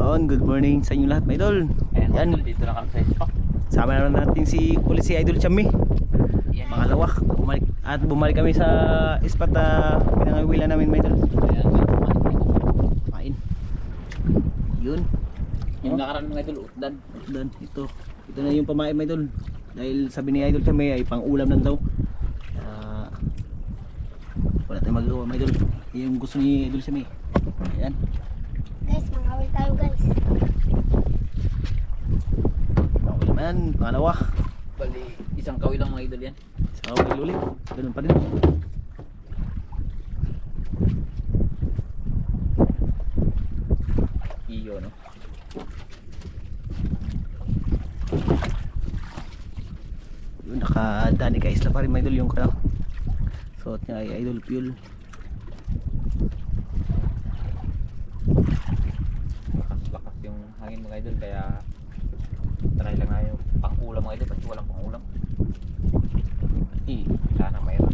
Yun, good morning sa inyo lahat, mga idol. Ayan, Yan, idol, dito na kami sa spot. sama naman natin si Idol Chammy. Yan, Mga lawak, bumalik kami sa spot na pinangawilan namin, mga idol. Ayan, Kain. Yun. yung nakaraan mga idol, utdan. Dan, ito na yung pamain, mga idol. Dahil sabi ni Idol Chammy ay pang ulam lang daw. Wala tayong magagawa, mga idol. Yung gusto ni Idol Chammy. Ayan. Guys, mangawil tayo guys. Okay naman, pangalawa. Bali, isang kawi lang mga idol yan. Sa kawil ulit. Ganun pa din. Iyo, no? Yun, nakadani ka isla pa rin, mga idol, yung kaya suot niya ay Idol Fuel. Lakas yung hangin mga idol, kaya try lang na yung pang-ulam mga idol kasi walang pang-ulam. Sana mayroon.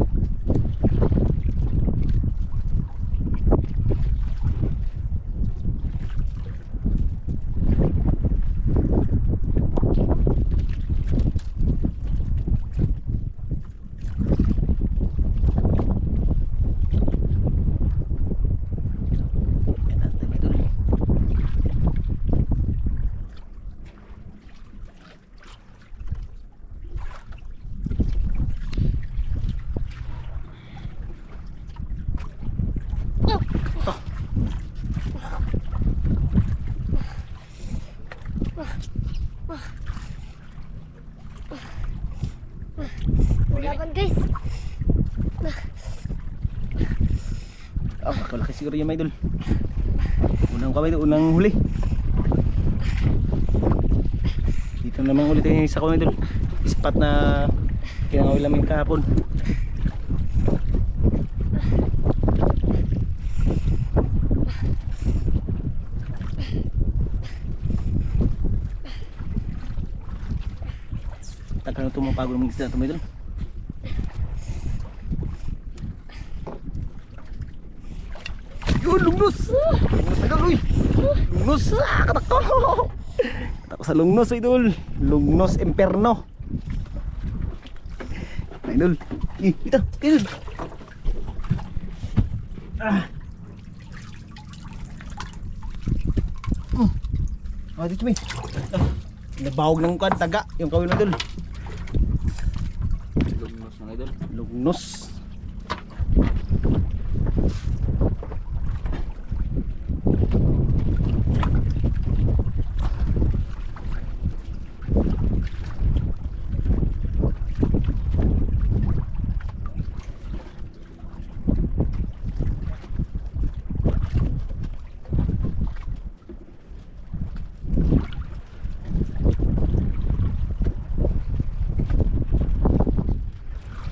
Yan natin, mga idol. Laban guys. Nakalaki siguro yung, mga idol. Unang kaway, unang huli. Dito naman ulit yung isa ko, mga idol. Spot na kinangawil namin kahapon. Tagal na tumapagod ng isda ito, mga idol. Yun, lungnos! Lungnos na galoy! Lungnos! Katak ko! Katak ko sa lungnos, idol! Lungnos Imperno! Idol! Ito! Idol! Dito may! Nabawag ng kuwan, taga! Yung kawin, idol! Lumnos mga idol. Lungnos!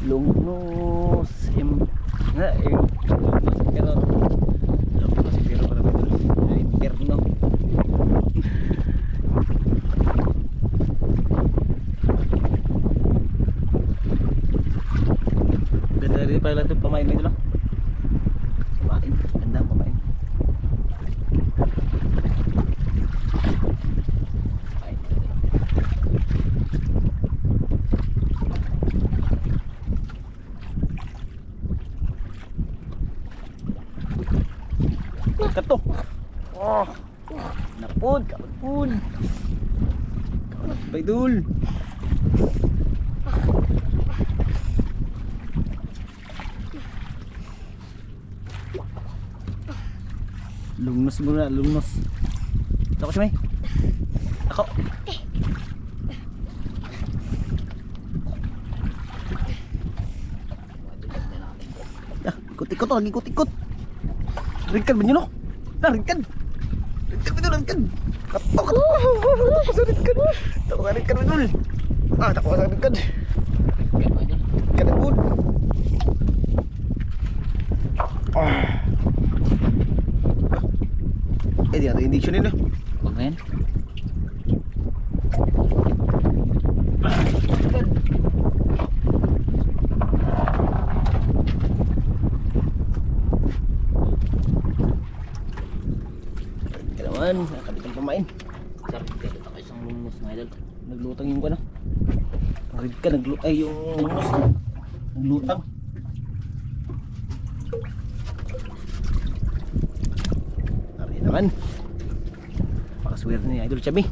Lungnos pero para Imperno. Ganda rin pala ito pamain nito lang. Pamain, ganda ang pamain. Kato. Oh. Napod, kapod. Baydul. Lungnos muna, lungnos. Ako siya, may. Ako. Ikot-ikot, lagi ikot-ikot. Ringkan ba nyo, no? Ringkan! Ringkan ba ito, ringkan! Takot sa ringkan! Takot sa ringkan, idol! Takot sa ringkan! Yan mga idol. Ringkan ang good! Di natin indiction nila. Huwag na yan. naman, nakabit ang pamain. Sarap kayo. Ako isang lumos mga idol. Naglutang yung ano. Ang red ka, ay yung lungos. Naglutang. Tari naman. Pakaswerte ni Idol Chubby.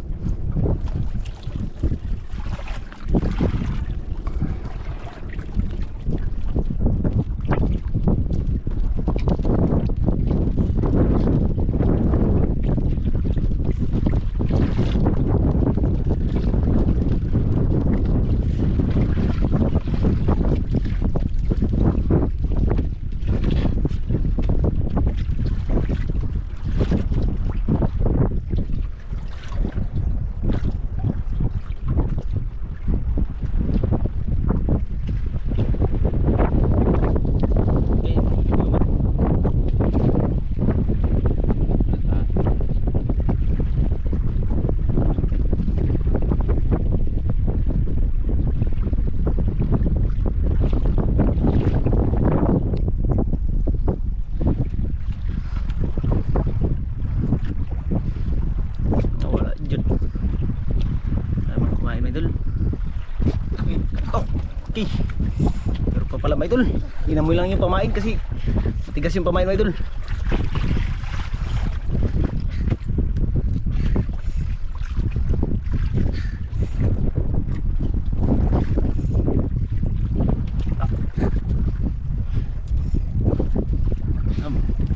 Okay. Pero pa pala mga idol. Inamoy lang yung pamain kasi matigas yung pamain mga idol.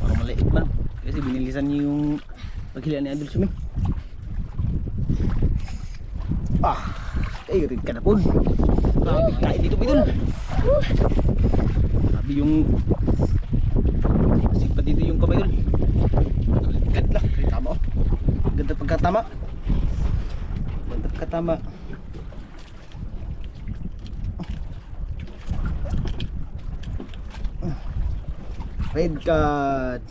Parang maliit man. Kasi binilisan niyo yung paghilaan ni Idol Sumi. Rin ka na po. Kain dito mga idol. Sabi yung sipa dito yung kamay idol. Ganda. Tama oh. Ganda pagkatama. Ganda pagkatama. Red card.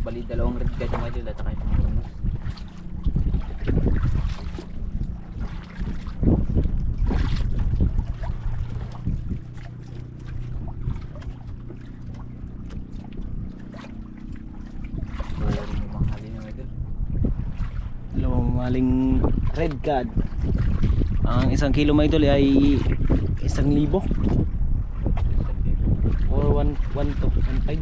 Bali dalawang red guide mga idol at saka yung lumos. Dalawang maling red card. Ang 1 kilo mga idol ay 1,000 or 1 to 1.5.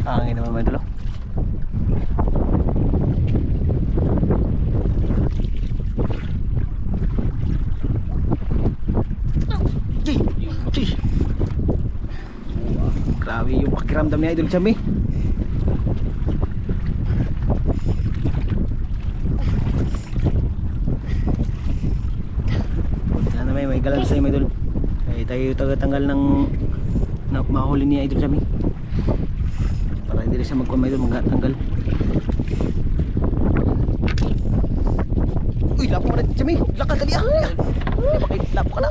Hangin naman mga idol. Grabe yung pakiramdam ni Idol Chami. Sana may galang sa'yo mga idol. Ay tayo tagatanggal ng mahuli ni Idol Chami. Para hindi rin siya magkuhan mga idol, magtanggal. Uy, lapo ka na Chami. Lakad, dali ah. Lapo ka na.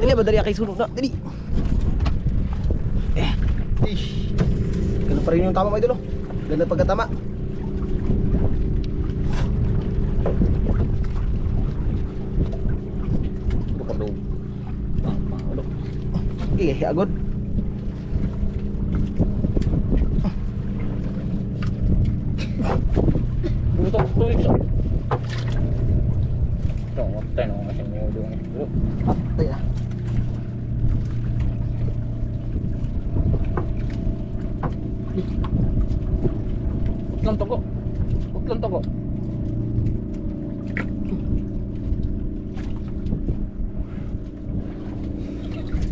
Dali ba, dali kay sunog na. Dali. Ganun pa rin yung tama mga idol. Ganda pagkatama. Bukadog. Pangulok. Okay, agad. Butok, tuwik siya. Ito, matay na kasi may udong niya. Patay na. Utlan toko. Utlan toko.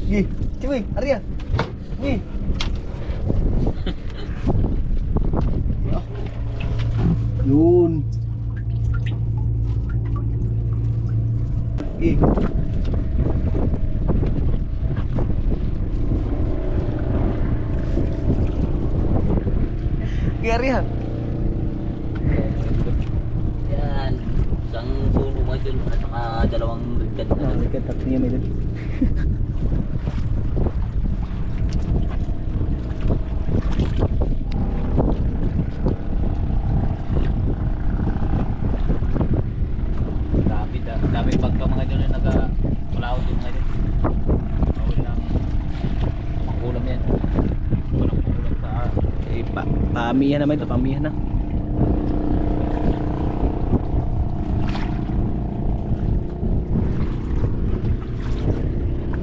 Gi, cuy, Arya. Gi. Yun. Eh. Gary ha. Yan. Isang suno mga idol at saka dalawang rigad na idol. Nagkatak niya may dun. Dami pagka mga idol na nagpalawag yung mga idol. Bawal lang makulam yan. Walang makulam sa Eh, pamihan naman ito, pamihan na.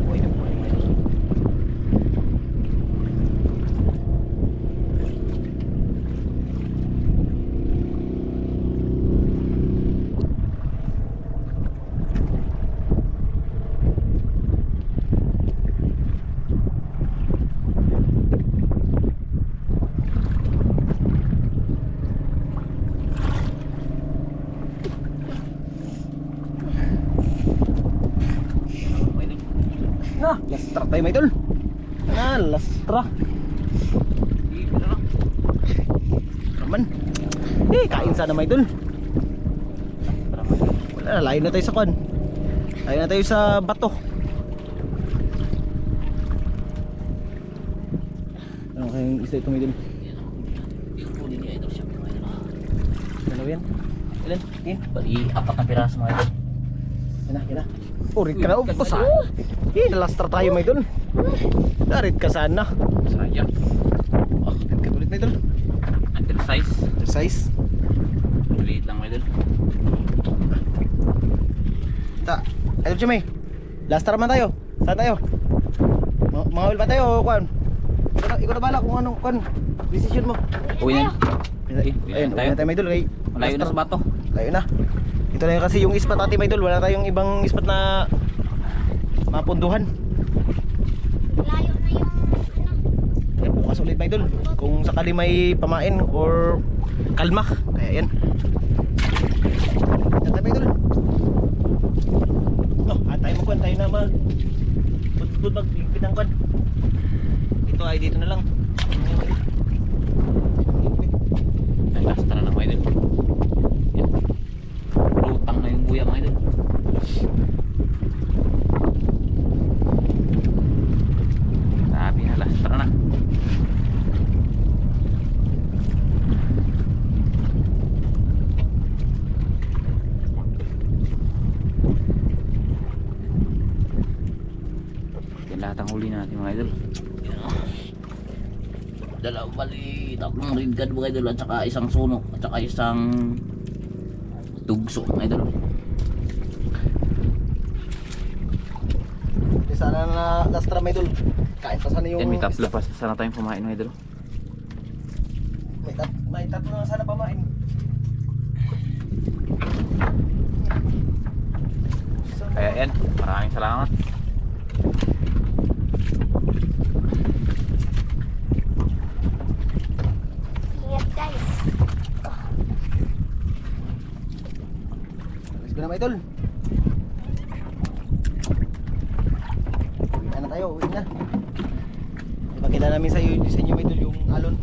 buhay na buhay mga idol. Na, lastra tayo may idol. Na, lastra. Naman. Eh, kain sana may idol. Wala na, layo na tayo sa kwan. Layo na tayo sa bato. Ano kayong isa ito may idol? Huli niya idol siya mga idol. Ano yan? Ilan? Yan. Bali, 4 na piraso mga idol. Yan na, yan na. Oh, rit ka na. Oh, sa. Eh, nalastra tayo may idol. Rit ka sana. Sayang. Oh, rit ka ulit may idol. Undersize. Exercise. Maliit lang mga idol. Ta, idol Chimay. Lastra man tayo. Saan tayo? Mga wil pa tayo o kwan? Ikaw na bala kung anong kwan. Decision mo. Uwi na. Ayun, uwi na tayo may idol. Kay Malayo na sa bato. Layo na. Ito na yun kasi yung ispat natin may idol. Wala tayong ibang ispat na mapunduhan. Layo na yung ano. Eh, bukas ulit may idol. Kung sakali may pamain or kalma. Kaya yan. Yan tayo may idol. Oh, tayo mo kwan. Tayo na mag magligpit ang kwan. Ito ay dito na lang. Ay, last na mga idol. Yan. Lutang na yung buya mga idol. Sabi na, last na. Yan lahat ang huli natin mga idol. Yan, oh. Dalawang bali, tatlong rigad mga idol at saka isang suno at saka isang tugso mga idol. Sana na lastra may idol. Kain pa sana yung... Yan, may tatlo pa sana tayong kumain mga idol. May tatlo na sana pamain. Kaya yan, maraming salamat. Ingat guys. Let's go na mga idol. Uwi na tayo, uwi na. Ipakita namin sa inyo mga idol yung alon.